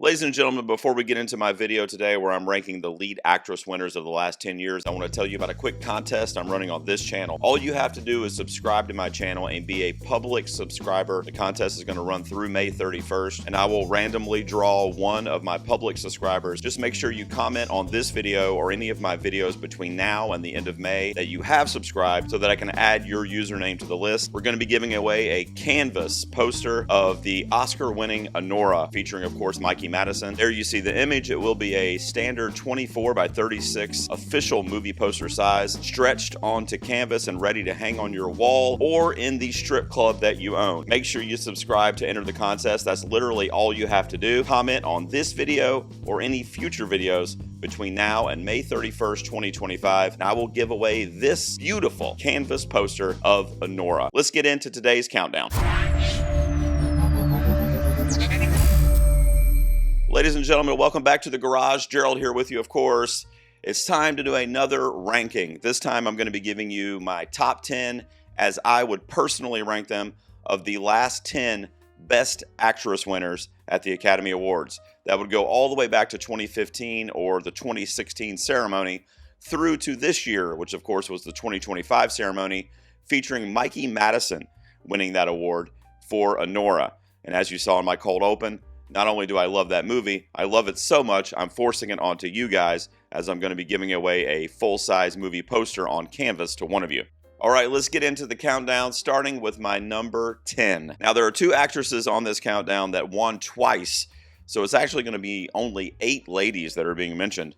Ladies and gentlemen, before we get into my video today where I'm ranking the lead actress winners of the last 10 years, I want to tell you about a quick contest I'm running on this channel. All you have to do is subscribe to my channel and be a public subscriber. The contest is going to run through May 31st, and I will randomly draw one of my public subscribers. Just make sure you comment on this video or any of my videos between now and the end of May that you have subscribed so that I can add your username to the list. We're going to be giving away a canvas poster of the Oscar-winning ANORA, featuring, of course, Mikey. Madison. There you see the image. It will be a standard 24 by 36 official movie poster size, stretched onto canvas and ready to hang on your wall or in the strip club that you own. Make sure you subscribe to enter the contest. That's literally all you have to do. Comment on this video or any future videos between now and May 31st, 2025, and I will give away this beautiful canvas poster of ANORA. Let's get into today's countdown. Ladies and gentlemen, welcome back to the garage. Gerald here with you, of course. It's time to do another ranking. This time I'm going to be giving you my top 10, as I would personally rank them, of the last 10 Best Actress winners at the Academy Awards. That would go all the way back to 2015 or the 2016 ceremony through to this year, which of course was the 2025 ceremony, featuring Mikey Madison winning that award for ANORA. And as you saw in my cold open, not only do I love that movie, I love it so much, I'm forcing it onto you guys, as I'm going to be giving away a full-size movie poster on canvas to one of you. All right, let's get into the countdown, starting with my number 10. Now, there are two actresses on this countdown that won twice, so it's actually going to be only 8 ladies that are being mentioned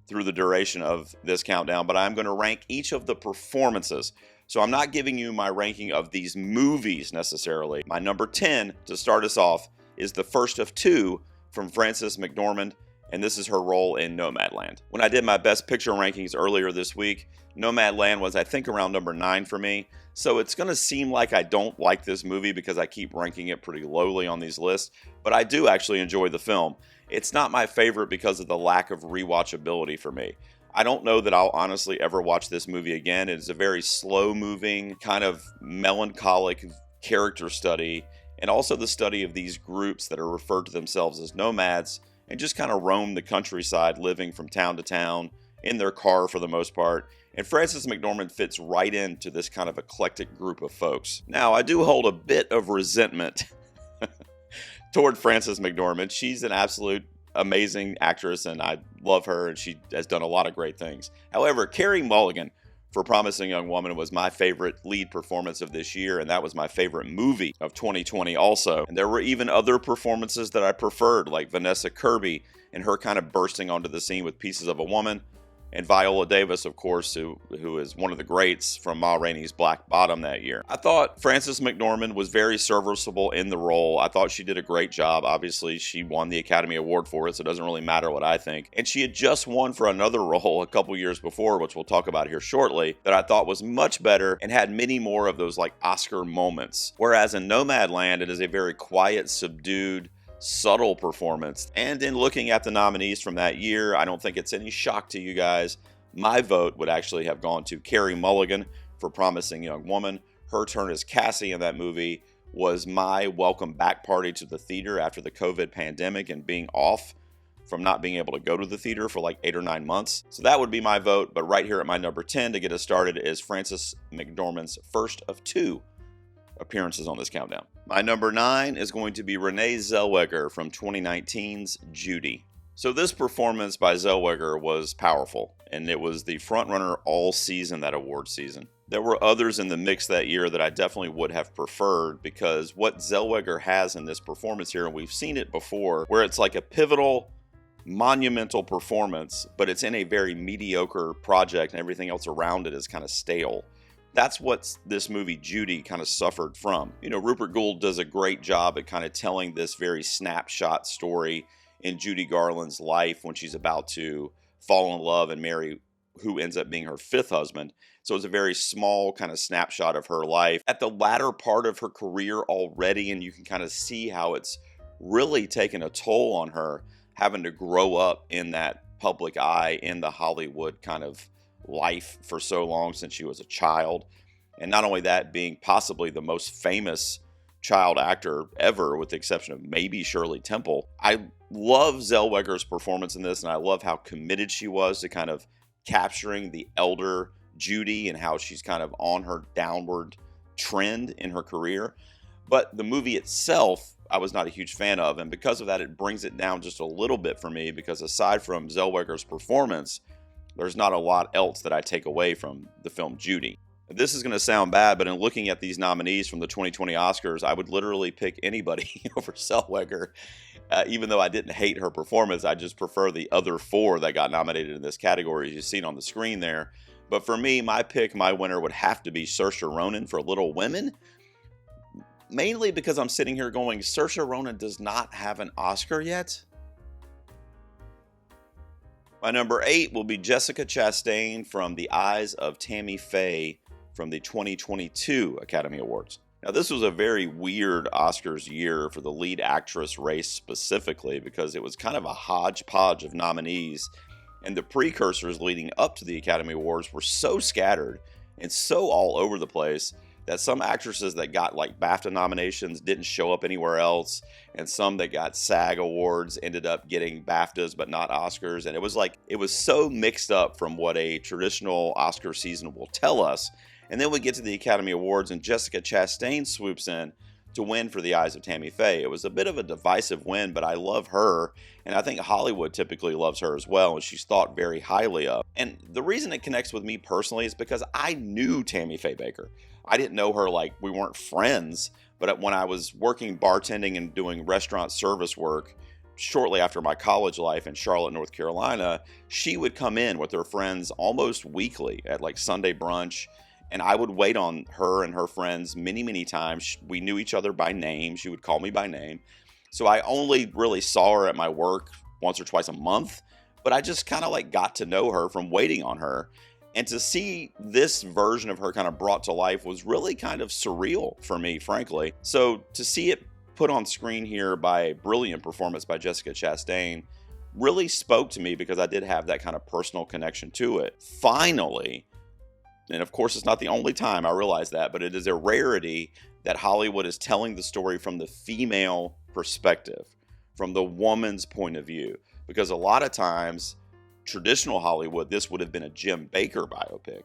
through the duration of this countdown, but I'm going to rank each of the performances. So I'm not giving you my ranking of these movies necessarily. My number 10, to start us off, is the first of 2 from Frances McDormand, and this is her role in Nomadland. When I did my Best Picture rankings earlier this week, Nomadland was, I think, around number 9 for me, so it's going to seem like I don't like this movie because I keep ranking it pretty lowly on these lists, but I do actually enjoy the film. It's not my favorite because of the lack of rewatchability for me. I don't know that I'll honestly ever watch this movie again. It is a very slow-moving, kind of melancholic character study, and also the study of these groups that are referred to themselves as nomads and just kind of roam the countryside, living from town to town in their car for the most part. And Frances McDormand fits right into this kind of eclectic group of folks. Now, I do hold a bit of resentment toward Frances McDormand. She's an absolute amazing actress, and I love her, and she has done a lot of great things. However, Carey Mulligan for Promising Young Woman was my favorite lead performance of this year, and that was my favorite movie of 2020 also. And there were even other performances that I preferred, like Vanessa Kirby and her kind of bursting onto the scene with Pieces of a Woman, and Viola Davis, of course, who is one of the greats from Ma Rainey's Black Bottom that year. I thought Frances McDormand was very serviceable in the role. I thought she did a great job. Obviously, she won the Academy Award for it, so it doesn't really matter what I think. And she had just won for another role a couple years before, which we'll talk about here shortly, that I thought was much better and had many more of those like Oscar moments. Whereas in Nomadland, it is a very quiet, subdued, subtle performance. And in looking at the nominees from that year, I don't think it's any shock to you guys. My vote would actually have gone to Carey Mulligan for Promising Young Woman. Her turn as Cassie in that movie was my welcome back party to the theater after the COVID pandemic and being off from not being able to go to the theater for like 8 or 9 months. So that would be my vote. But right here at my number 10 to get us started is Frances McDormand's first of 2 appearances on this countdown. My number 9 is going to be Renee Zellweger from 2019's Judy. So this performance by Zellweger was powerful, and it was the frontrunner all season, that award season. There were others in the mix that year that I definitely would have preferred, because what Zellweger has in this performance here, and we've seen it before, where it's like a pivotal, monumental performance, but it's in a very mediocre project and everything else around it is kind of stale. That's what this movie Judy kind of suffered from. You know, Rupert Gould does a great job at kind of telling this very snapshot story in Judy Garland's life when she's about to fall in love and marry who ends up being her 5th husband. So it's a very small kind of snapshot of her life at the latter part of her career already, and you can kind of see how it's really taken a toll on her, having to grow up in that public eye in the Hollywood kind of life for so long since she was a child. And not only that, being possibly the most famous child actor ever, with the exception of maybe Shirley Temple. I love Zellweger's performance in this, and I love how committed she was to kind of capturing the elder Judy and how she's kind of on her downward trend in her career. But the movie itself, I was not a huge fan of, and because of that, it brings it down just a little bit for me, because aside from Zellweger's performance, there's not a lot else that I take away from the film Judy. This is going to sound bad, but in looking at these nominees from the 2020 Oscars, I would literally pick anybody over Zellweger. Even though I didn't hate her performance, I just prefer the other 4 that got nominated in this category, as you've seen on the screen there. But for me, my winner would have to be Saoirse Ronan for Little Women. Mainly because I'm sitting here going, Saoirse Ronan does not have an Oscar yet. My number 8 will be Jessica Chastain from The Eyes of Tammy Faye from the 2022 Academy Awards. Now, this was a very weird Oscars year for the lead actress race specifically, because it was kind of a hodgepodge of nominees, and the precursors leading up to the Academy Awards were so scattered and so all over the place that some actresses that got like BAFTA nominations didn't show up anywhere else, and some that got SAG awards ended up getting BAFTAs but not Oscars. And it was so mixed up from what a traditional Oscar season will tell us. And then we get to the Academy Awards, and Jessica Chastain swoops in to win for The Eyes of Tammy Faye. It was a bit of a divisive win, but I love her, and I think Hollywood typically loves her as well, and she's thought very highly of. And the reason it connects with me personally is because I knew Tammy Faye Bakker. I didn't know her like we weren't friends, but when I was working bartending and doing restaurant service work shortly after my college life in Charlotte, North Carolina, she would come in with her friends almost weekly at like Sunday brunch. And I would wait on her and her friends many, many times. We knew each other by name. She would call me by name. So I only really saw her at my work once or twice a month, but I just kind of like got to know her from waiting on her. And to see this version of her kind of brought to life was really kind of surreal for me, frankly. So to see it put on screen here by a brilliant performance by Jessica Chastain really spoke to me, because I did have that kind of personal connection to it. Finally, and of course, it's not the only time, I realize that, but it is a rarity that Hollywood is telling the story from the female perspective, from the woman's point of view. Because a lot of times, traditional Hollywood, this would have been a Jim Bakker biopic,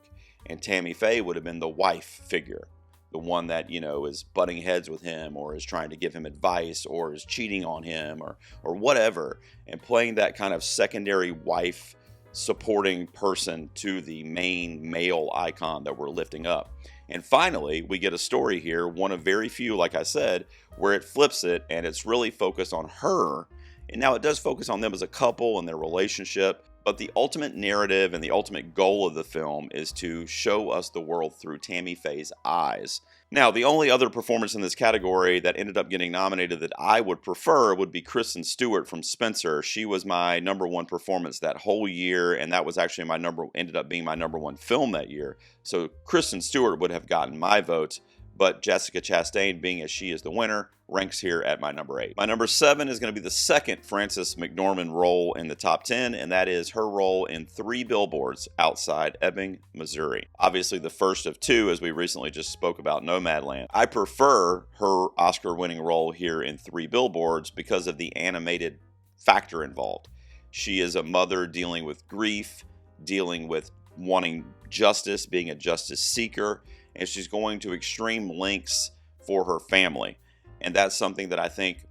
and Tammy Faye would have been the wife figure, the one that, is butting heads with him, or is trying to give him advice, or is cheating on him, or whatever, and playing that kind of secondary wife supporting person to the main male icon that we're lifting up. And finally, we get a story here, one of very few, like I said, where it flips it and it's really focused on her. And now it does focus on them as a couple and their relationship, but the ultimate narrative and the ultimate goal of the film is to show us the world through Tammy Faye's eyes. Now, the only other performance in this category that ended up getting nominated that I would prefer would be Kristen Stewart from Spencer. She was my number 1 performance that whole year, and that was actually ended up being my number 1 film that year. So Kristen Stewart would have gotten my vote, but Jessica Chastain, being as she is the winner, ranks here at my number 8. My number 7 is going to be the second Frances McDormand role in the top 10, and that is her role in 3 Billboards Outside Ebbing, Missouri. Obviously the first of 2, as we recently just spoke about, Nomadland. I prefer her Oscar-winning role here in 3 Billboards because of the animated factor involved. She is a mother dealing with grief, dealing with wanting justice, being a justice seeker, and she's going to extreme lengths for her family. And that's something that I think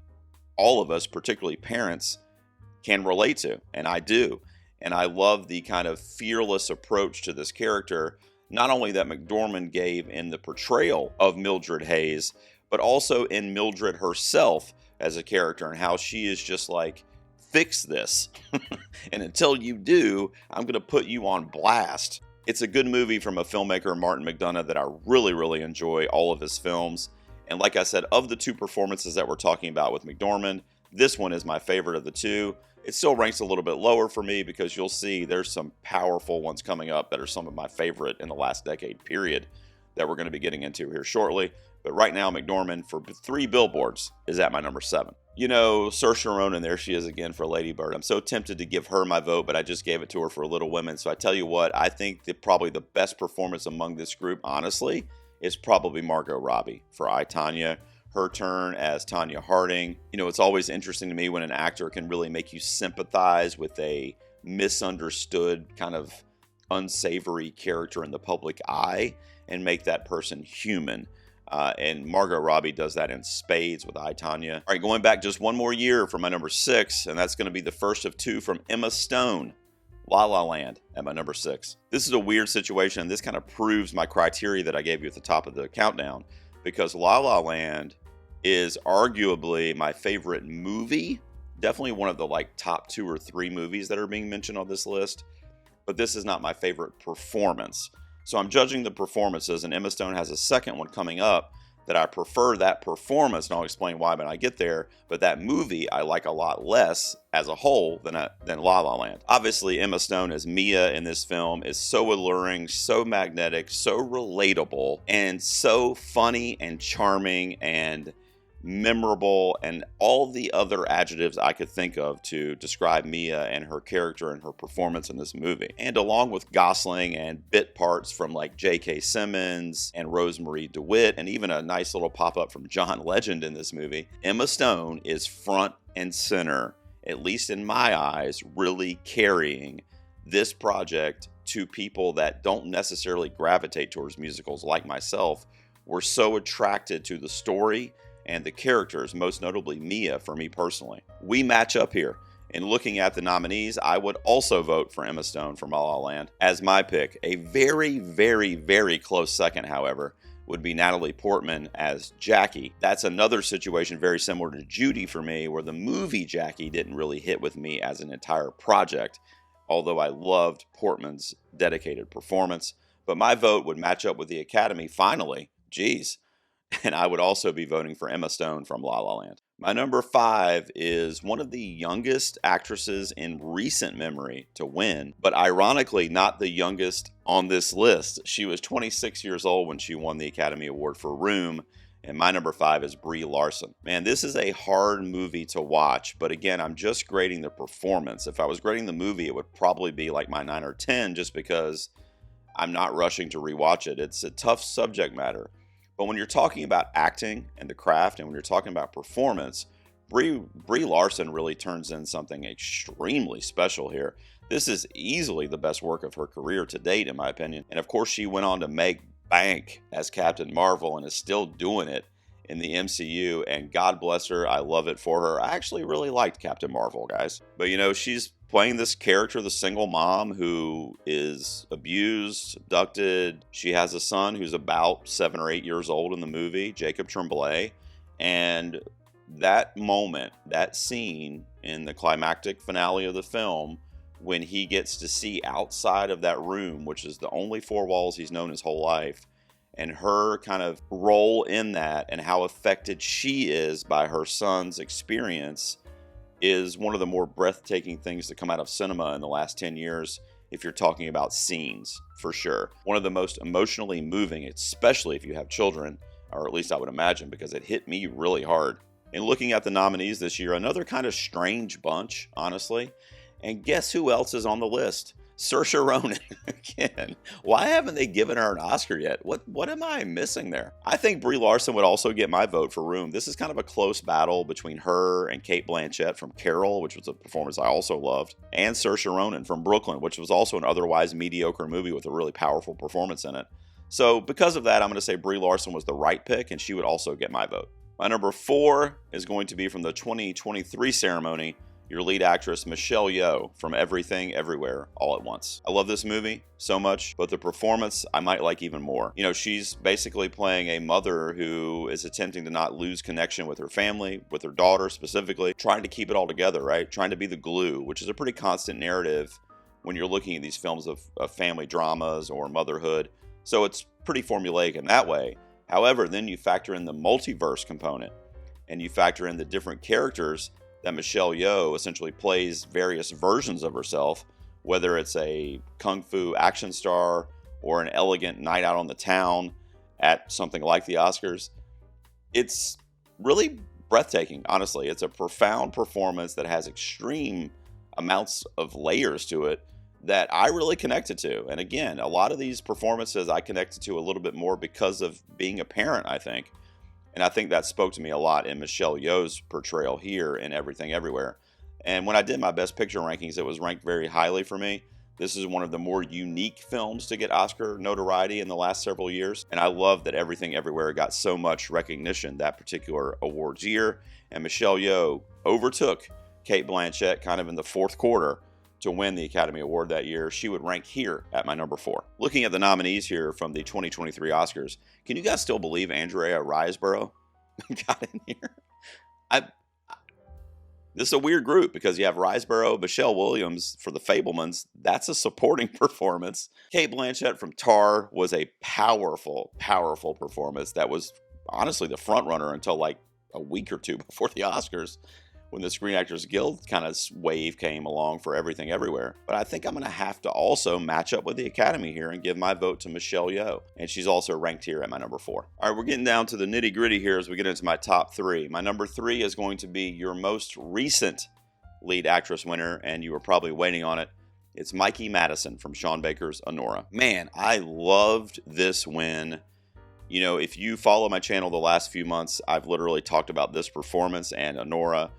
all of us, particularly parents, can relate to, and I do. And I love the kind of fearless approach to this character, not only that McDormand gave in the portrayal of Mildred Hayes, but also in Mildred herself as a character, and how she is just like, fix this. And until you do, I'm going to put you on blast. It's a good movie from a filmmaker, Martin McDonagh, that I really, really enjoy all of his films. And like I said, of the 2 performances that we're talking about with McDormand, this one is my favorite of the 2. It still ranks a little bit lower for me, because you'll see there's some powerful ones coming up that are some of my favorite in the last decade period that we're going to be getting into here shortly. But right now, McDormand for 3 Billboards is at my number 7. Saoirse Ronan, there she is again for Lady Bird. I'm so tempted to give her my vote, but I just gave it to her for Little Women. So I tell you what, I think that probably the best performance among this group, honestly, is probably Margot Robbie for I, Tonya. her turn as Tanya Harding. You know, it's always interesting to me when an actor can really make you sympathize with a misunderstood, kind of unsavory character in the public eye and make that person human. And Margot Robbie does that in spades with I, Tonya. All right, going back just one more year for my number 6, and that's going to be the first of 2 from Emma Stone. La La Land at my number 6. This is a weird situation. This kind of proves my criteria that I gave you at the top of the countdown, because La La Land is arguably my favorite movie. Definitely one of the top 2 or 3 movies that are being mentioned on this list. But this is not my favorite performance. So I'm judging the performances, and Emma Stone has a second one coming up that I prefer that performance, and I'll explain why when I get there. But that movie I like a lot less as a whole than La La Land. Obviously, Emma Stone as Mia in this film is so alluring, so magnetic, so relatable, and so funny and charming and memorable, and all the other adjectives I could think of to describe Mia and her character and her performance in this movie. And along with Gosling and bit parts from J.K. Simmons and Rosemary DeWitt, and even a nice little pop-up from John Legend in this movie, Emma Stone is front and center, at least in my eyes, really carrying this project to people that don't necessarily gravitate towards musicals like myself. We're so attracted to the story and the characters, most notably Mia for me personally. We match up here. In looking at the nominees, I would also vote for Emma Stone from La La Land as my pick. A very, very, very close second, however, would be Natalie Portman as Jackie. That's another situation very similar to Judy for me, where the movie Jackie didn't really hit with me as an entire project, although I loved Portman's dedicated performance. But my vote would match up with the Academy finally. Geez. And I would also be voting for Emma Stone from La La Land. My number 5 is one of the youngest actresses in recent memory to win, but ironically not the youngest on this list. She was 26 years old when she won the Academy Award for Room, and my number 5 is Brie Larson. Man, this is a hard movie to watch, but again, I'm just grading the performance. If I was grading the movie, it would probably be my 9 or 10, just because I'm not rushing to rewatch it. It's a tough subject matter. But when you're talking about acting and the craft, and when you're talking about performance, Brie Larson really turns in something extremely special here. This is easily the best work of her career to date, in my opinion. And of course, she went on to make bank as Captain Marvel and is still doing it in the MCU. And God bless her. I love it for her. I actually really liked Captain Marvel, guys. But she's playing this character, the single mom who is abused, abducted. She has a son who's about 7 or 8 years old in the movie, Jacob Tremblay. And that moment, that scene in the climactic finale of the film, when he gets to see outside of that room, which is the only 4 walls he's known his whole life, and her kind of role in that and how affected she is by her son's experience, is one of the more breathtaking things to come out of cinema in the last 10 years, if you're talking about scenes, for sure. One of the most emotionally moving, especially if you have children, or at least I would imagine, because it hit me really hard. In looking at the nominees this year, another kind of strange bunch, honestly. And guess who else is on the list? Saoirse Ronan again. Why haven't they given her an Oscar yet? What am I missing there? I think Brie Larson would also get my vote for Room. This is kind of a close battle between her and Cate Blanchett from Carol, which was a performance I also loved, and Saoirse Ronan from Brooklyn, which was also an otherwise mediocre movie with a really powerful performance in it. So because of that, I'm going to say Brie Larson was the right pick, and she would also get my vote. My number 4 is going to be from the 2023 ceremony, your lead actress, Michelle Yeoh, from Everything, Everywhere, All at Once. I love this movie so much, but the performance I might like even more. She's basically playing a mother who is attempting to not lose connection with her family, with her daughter specifically, trying to keep it all together, right? Trying to be the glue, which is a pretty constant narrative when you're looking at these films of family dramas or motherhood. So it's pretty formulaic in that way. However, then you factor in the multiverse component, and you factor in the different characters that Michelle Yeoh essentially plays various versions of herself, whether it's a kung fu action star or an elegant night out on the town at something like the Oscars. It's really breathtaking, honestly. It's a profound performance that has extreme amounts of layers to it that I really connected to. And again, a lot of these performances I connected to a little bit more because of being a parent, I think. And I think that spoke to me a lot in Michelle Yeoh's portrayal here in Everything Everywhere. And when I did my Best Picture rankings, it was ranked very highly for me. This is one of the more unique films to get Oscar notoriety in the last several years. And I love that Everything Everywhere got so much recognition that particular awards year. And Michelle Yeoh overtook Cate Blanchett kind of in the fourth quarter to win the Academy Award that year. She would rank here at my number 4. Looking at the nominees here from the 2023 Oscars, can you guys still believe Andrea Riseborough got in here? This is a weird group because you have Riseborough, Michelle Williams for The Fabelmans. That's a supporting performance. Cate Blanchett from Tar was a powerful, powerful performance that was honestly the front runner until like a week or two before the Oscars, when the Screen Actors Guild kind of wave came along for Everything Everywhere. But I think I'm going to have to also match up with the Academy here and give my vote to Michelle Yeoh. And she's also ranked here at my number 4. All right, we're getting down to the nitty gritty here as we get into my top 3. My number 3 is going to be your most recent lead actress winner, and you were probably waiting on it. It's Mikey Madison from Sean Baker's Anora. Man, I loved this win. You know, if you follow my channel the last few months, I've literally talked about this performance and Anora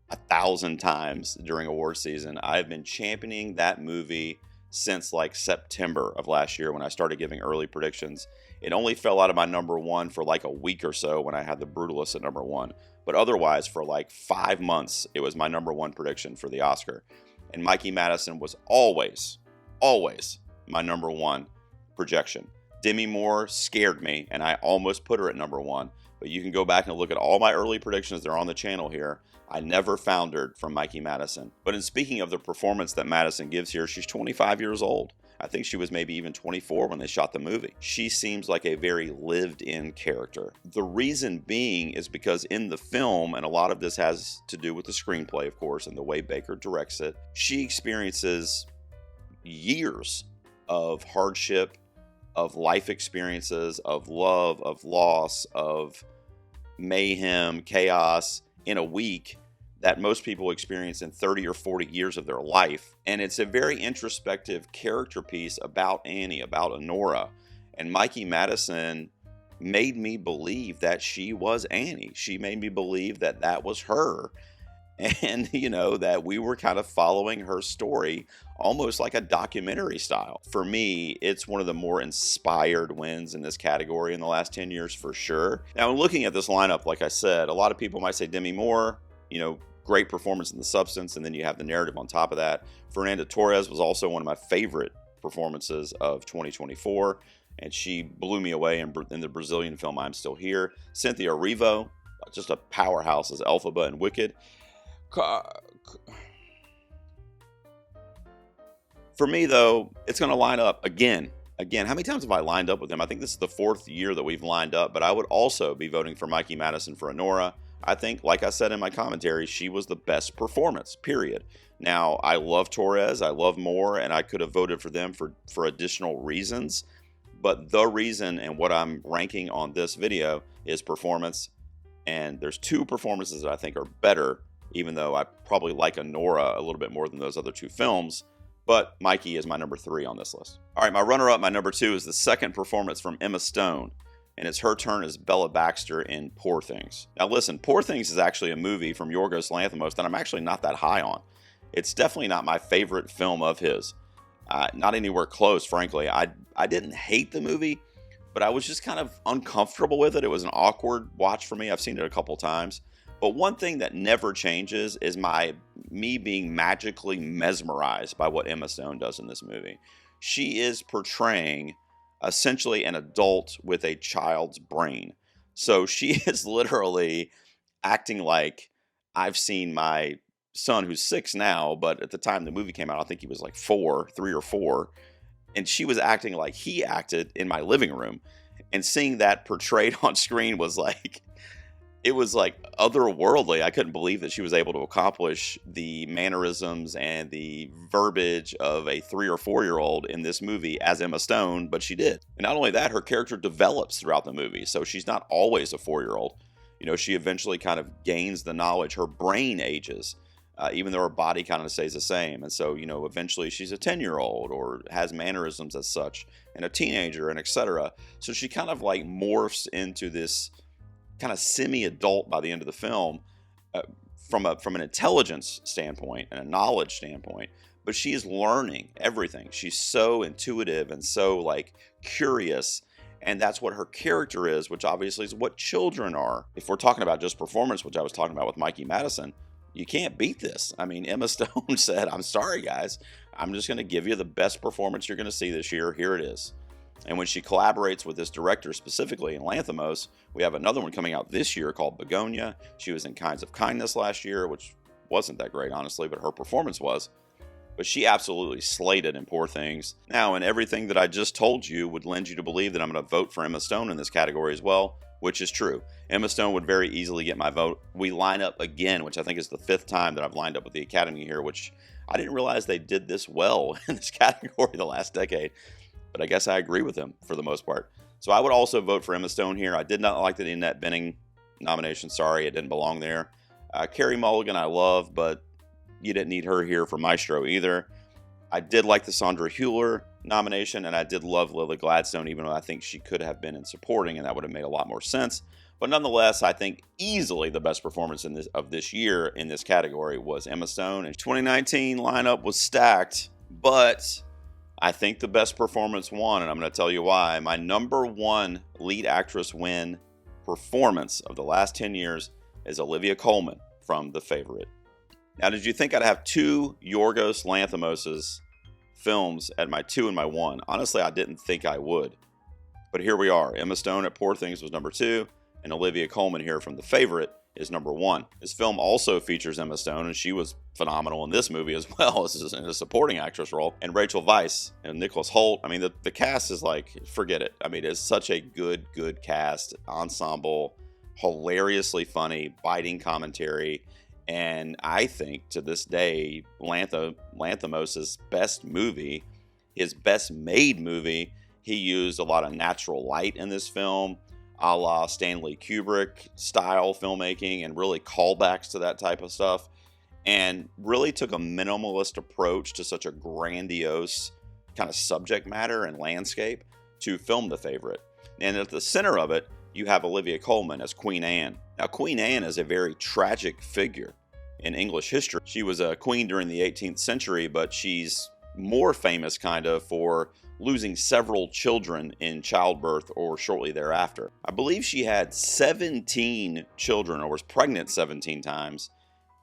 1,000 times during award season. I've been championing that movie since like September of last year when I started giving early predictions. It only fell out of my number 1 for like a week or so when I had The Brutalist at number 1. But otherwise, for like 5 months, it was my number 1 prediction for the Oscar. And Mikey Madison was always my number 1 projection. Demi Moore scared me, and I almost put her at number 1. But you can go back and look at all my early predictions. They're on the channel here. I never foundered from Mikey Madison. But in speaking of the performance that Madison gives here, she's 25 years old. I think she was maybe even 24 when they shot the movie. She seems like a very lived-in character. The reason being is because in the film, and a lot of this has to do with the screenplay, of course, and the way Baker directs it, she experiences years of hardship, of life experiences, of love, of loss, of mayhem, chaos, in a week that most people experience in 30 or 40 years of their life. And it's a very introspective character piece about Annie, about Anora. And Mikey Madison made me believe that she was Annie. She made me believe that that was her. And, you know, that we were kind of following her story almost like a documentary style. For me, it's one of the more inspired wins in this category in the last 10 years for sure. Now, looking at this lineup, like I said, a lot of people might say Demi Moore, you know, great performance in The Substance, and then you have the narrative on top of that. Fernanda Torres was also one of my favorite performances of 2024, and she blew me away in the Brazilian film I'm Still Here. Cynthia Erivo, just a powerhouse as Elphaba and Wicked. For me, though, it's going to line up again. How many times have I lined up with him? I think this is the 4th year that we've lined up, but I would also be voting for Mikey Madison for Anora. I think, like I said in my commentary, she was the best performance, period. Now, I love Torres, I love Moore, and I could have voted for them for additional reasons, but the reason and what I'm ranking on this video is performance, and there's 2 performances that I think are better, even though I probably like Anora a little bit more than those other 2 films. But Mikey is my number 3 on this list. All right, my runner-up, my number 2, is the second performance from Emma Stone, and it's her turn as Bella Baxter in Poor Things. Now listen, Poor Things is actually a movie from Yorgos Lanthimos that I'm actually not that high on. It's definitely not my favorite film of his. Not anywhere close, frankly. I didn't hate the movie, but I was just kind of uncomfortable with it. It was an awkward watch for me. I've seen it a couple times. But one thing that never changes is me being magically mesmerized by what Emma Stone does in this movie. She is portraying essentially an adult with a child's brain. So she is literally acting like I've seen my son, who's 6 now, but at the time the movie came out, I think he was like 3 or 4. And she was acting like he acted in my living room. And seeing that portrayed on screen was like, it was like otherworldly. I couldn't believe that she was able to accomplish the mannerisms and the verbiage of a 3 or 4-year-old in this movie as Emma Stone, but she did. And not only that, her character develops throughout the movie. So she's not always a 4-year-old. You know, she eventually kind of gains the knowledge. Her brain ages, even though her body kind of stays the same. And so, you know, eventually she's a 10-year-old or has mannerisms as such, and a teenager, and etc. So she kind of like morphs into this kind of semi-adult by the end of the film, from an intelligence standpoint and a knowledge standpoint. But she is learning everything. She's so intuitive and so like curious. And that's what her character is, which obviously is what children are. If we're talking about just performance, which I was talking about with Mikey Madison, you can't beat this. I mean, Emma Stone said, I'm sorry, guys. I'm just going to give you the best performance you're going to see this year. Here it is. And when she collaborates with this director specifically in Lanthimos, we have another one coming out this year called Begonia. She was in Kinds of Kindness last year, which wasn't that great, honestly, but her performance was. But she absolutely slayed it in Poor Things. Now, and everything that I just told you would lend you to believe that I'm going to vote for Emma Stone in this category as well, which is true. Emma Stone would very easily get my vote. We line up again, which I think is the 5th time that I've lined up with the Academy here, which I didn't realize they did this well in this category the last decade. But I guess I agree with them for the most part. So I would also vote for Emma Stone here. I did not like the Annette Bening nomination. Sorry, it didn't belong there. Carey Mulligan I love, but you didn't need her here for Maestro either. I did like the Sandra Hüller nomination, and I did love Lily Gladstone, even though I think she could have been in supporting, and that would have made a lot more sense. But nonetheless, I think easily the best performance of this year in this category was Emma Stone. And 2019 lineup was stacked, but I think the best performance won, and I'm going to tell you why. My number 1 lead actress win performance of the last 10 years is Olivia Colman from The Favorite. Now, did you think I'd have 2 Yorgos Lanthimos' films at my 2 and my 1? Honestly, I didn't think I would. But here we are. Emma Stone at Poor Things was number 2, and Olivia Colman here from The Favorite is number 1. This film also features Emma Stone, and she was phenomenal in this movie as well. This is in a supporting actress role. And Rachel Weisz and Nicholas Hoult. I mean, the cast is like, forget it. I mean, it's such a good cast, ensemble, hilariously funny, biting commentary. And I think to this day, Lanthimos' best movie, his best made movie, he used a lot of natural light in this film, a la Stanley Kubrick style filmmaking, and really callbacks to that type of stuff, and really took a minimalist approach to such a grandiose kind of subject matter and landscape to film The Favorite. And at the center of it, you have Olivia Colman as Queen Anne. Now, Queen Anne is a very tragic figure in English history. She was a queen during the 18th century, but she's more famous kind of for losing several children in childbirth or shortly thereafter. I believe she had 17 children or was pregnant 17 times,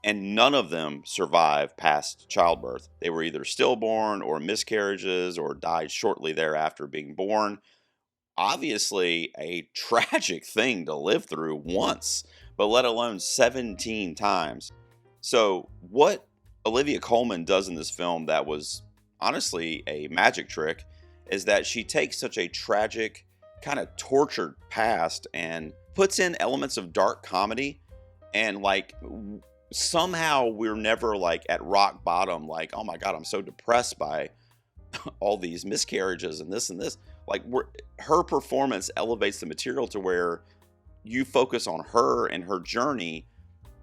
and none of them survived past childbirth. They were either stillborn or miscarriages or died shortly thereafter being born. Obviously a tragic thing to live through once, but let alone 17 times. So what Olivia Colman does in this film that was honestly a magic trick is that she takes such a tragic, kind of tortured past and puts in elements of dark comedy, and like somehow we're never like at rock bottom, like, oh my God, I'm so depressed by all these miscarriages and this and this. Like her performance elevates the material to where you focus on her and her journey,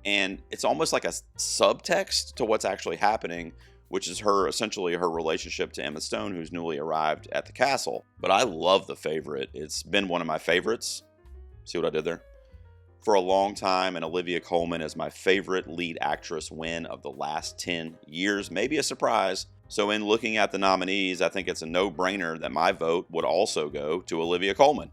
and it's almost like a subtext to what's actually happening, which is essentially her relationship to Emma Stone, who's newly arrived at the castle. But I love The Favorite. It's been one of my favorites. See what I did there? For a long time, and Olivia Colman is my favorite lead actress win of the last 10 years. Maybe a surprise. So in looking at the nominees, I think it's a no-brainer that my vote would also go to Olivia Colman.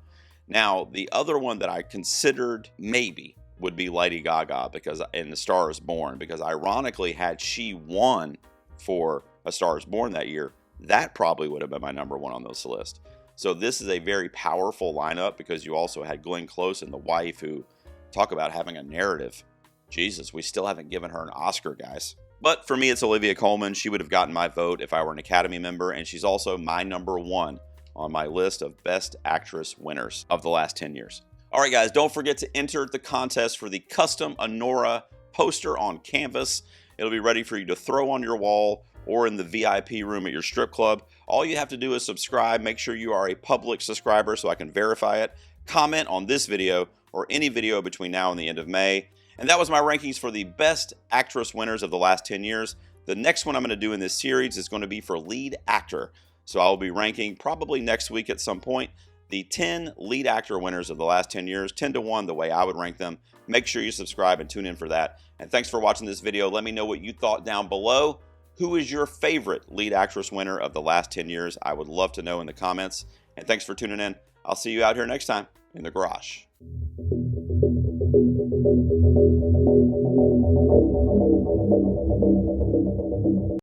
Now, the other one that I considered maybe would be Lady Gaga in The Star is Born, because ironically, had she won for A Star is Born that year, that probably would have been my number 1 on this list. So this is a very powerful lineup, because you also had Glenn Close and The Wife, who talk about having a narrative. Jesus, we still haven't given her an Oscar, guys. But for me, it's Olivia Colman. She would have gotten my vote if I were an Academy member, and she's also my number 1 on my list of Best Actress winners of the last 10 years. All right, guys, don't forget to enter the contest for the custom ANORA poster on canvas. It'll be ready for you to throw on your wall or in the VIP room at your strip club. All you have to do is subscribe. Make sure you are a public subscriber so I can verify it. Comment on this video or any video between now and the end of May. And that was my rankings for the Best Actress winners of the last 10 years. The next one I'm going to do in this series is going to be for lead actor. So I'll be ranking probably next week at some point the 10 lead actor winners of the last 10 years, 10 to 1 the way I would rank them. Make sure you subscribe and tune in for that. And thanks for watching this video. Let me know what you thought down below. Who is your favorite lead actress winner of the last 10 years? I would love to know in the comments. And thanks for tuning in. I'll see you out here next time in the garage.